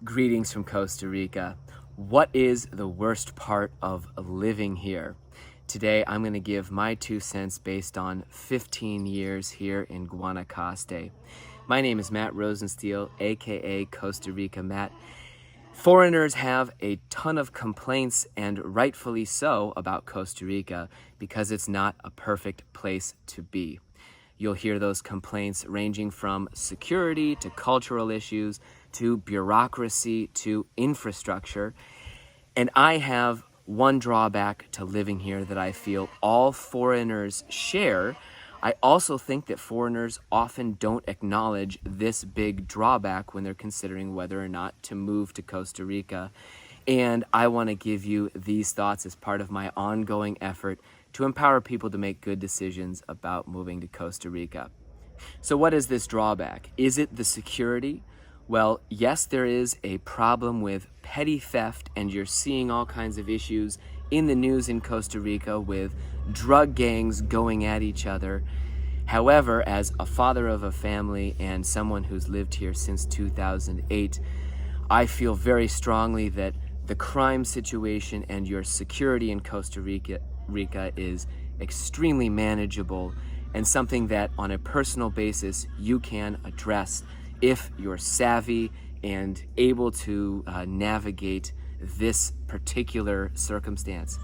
Greetings from Costa Rica. What is the worst part of living here? Today, I'm going to give my 2 cents based on 15 years here in Guanacaste. My name is Matt Rosensteel, aka Costa Rica Matt. Foreigners have a ton of complaints, and rightfully so, about Costa Rica because it's not a perfect place to be. You'll hear those complaints ranging from security to cultural issues to bureaucracy to infrastructure. And I have one drawback to living here that I feel all foreigners share. I also think that foreigners often don't acknowledge this big drawback when they're considering whether or not to move to Costa Rica. And I want to give you these thoughts as part of my ongoing effort to empower people to make good decisions about moving to Costa Rica. So what is this drawback? Is it the security? Well, yes, there is a problem with petty theft, and you're seeing all kinds of issues in the news in Costa Rica with drug gangs going at each other. However, as a father of a family and someone who's lived here since 2008, I feel very strongly that the crime situation and your security in Costa Rica is extremely manageable and something that on a personal basis you can address if you're savvy and able to navigate this particular circumstance.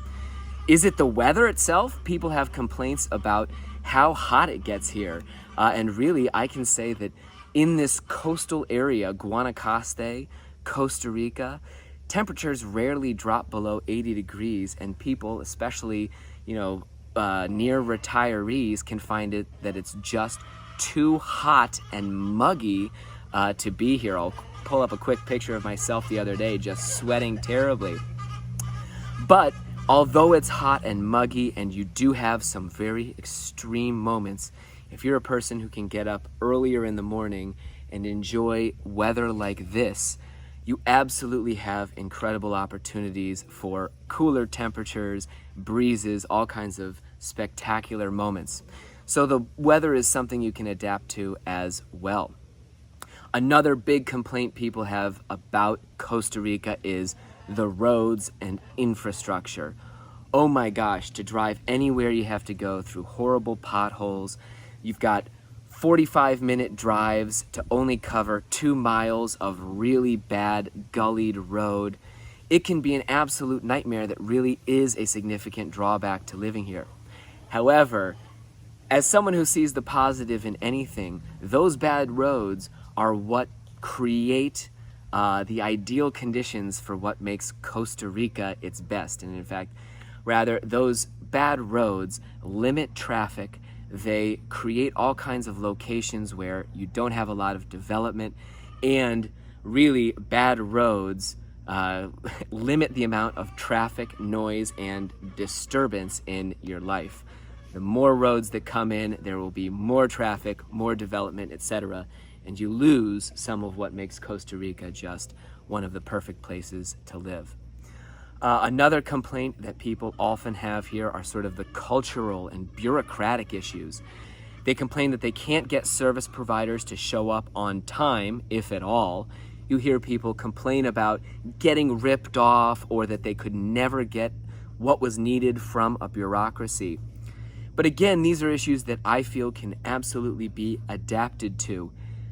Is it the weather itself? People have complaints about how hot it gets here. And really, I can say that in this coastal area, Guanacaste, Costa Rica, temperatures rarely drop below 80 degrees, and people, especially, near retirees, can find it that it's just too hot and muggy to be here. I'll pull up a quick picture of myself the other day, just sweating terribly. But although it's hot and muggy and you do have some very extreme moments, if you're a person who can get up earlier in the morning and enjoy weather like this, you absolutely have incredible opportunities for cooler temperatures, breezes, all kinds of spectacular moments. So the weather is something you can adapt to as well. Another big complaint people have about Costa Rica is the roads and infrastructure. Oh my gosh, to drive anywhere you have to go through horrible potholes. You've got 45-minute drives to only cover 2 miles of really bad gullied road. It can be an absolute nightmare that really is a significant drawback to living here. However, as someone who sees the positive in anything, those bad roads are what create the ideal conditions for what makes Costa Rica its best. And in fact, rather, those bad roads limit traffic. They create all kinds of locations where you don't have a lot of development, and really bad roads limit the amount of traffic, noise, and disturbance in your life. The more roads that come in, there will be more traffic, more development, etc., and you lose some of what makes Costa Rica just one of the perfect places to live. Another complaint that people often have here are sort of the cultural and bureaucratic issues. They complain that they can't get service providers to show up on time, if at all. You hear people complain about getting ripped off, or that they could never get what was needed from a bureaucracy. But again, these are issues that I feel can absolutely be adapted to.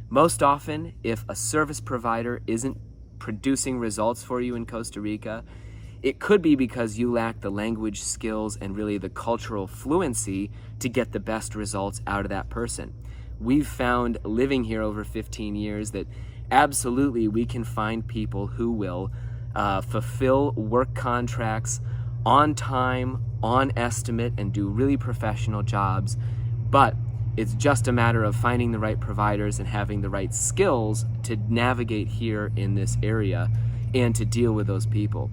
Most often, if a service provider isn't producing results for you in Costa Rica, it could be because you lack the language skills and really the cultural fluency to get the best results out of that person. We've found living here over 15 years that absolutely we can find people who will fulfill work contracts on time, on estimate, and do really professional jobs. But it's just a matter of finding the right providers and having the right skills to navigate here in this area and to deal with those people.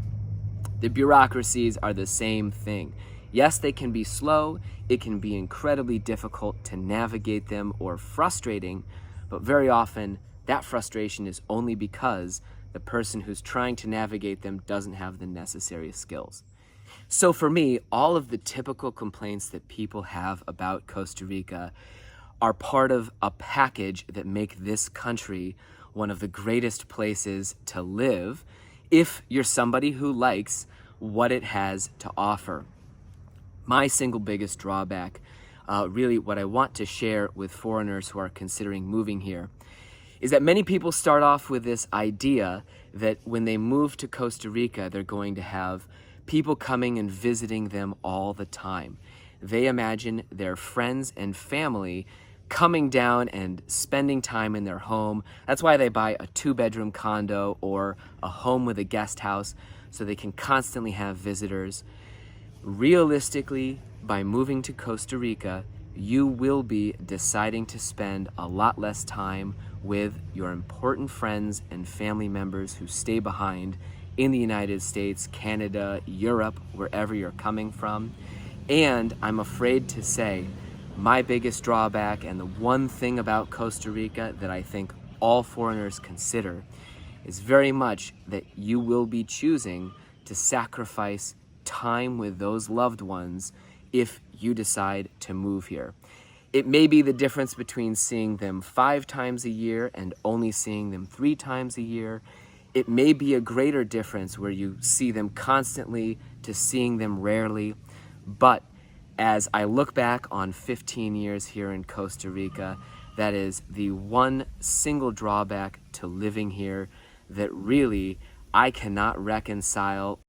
The bureaucracies are the same thing. Yes, they can be slow, it can be incredibly difficult to navigate them or frustrating, but very often that frustration is only because the person who's trying to navigate them doesn't have the necessary skills. So for me, all of the typical complaints that people have about Costa Rica are part of a package that make this country one of the greatest places to live if you're somebody who likes what it has to offer. My single biggest drawback, really what I want to share with foreigners who are considering moving here, is that many people start off with this idea that when they move to Costa Rica, they're going to have people coming and visiting them all the time. They imagine their friends and family coming down and spending time in their home. That's why they buy a 2-bedroom condo or a home with a guest house, so they can constantly have visitors. Realistically, by moving to Costa Rica, you will be deciding to spend a lot less time with your important friends and family members who stay behind in the United States, Canada, Europe, wherever you're coming from. And I'm afraid to say, my biggest drawback, and the one thing about Costa Rica that I think all foreigners consider, is very much that you will be choosing to sacrifice time with those loved ones if you decide to move here. It may be the difference between seeing them 5 times a year and only seeing them 3 times a year. It may be a greater difference where you see them constantly to seeing them rarely. But as I look back on 15 years here in Costa Rica, that is the one single drawback to living here that really I cannot reconcile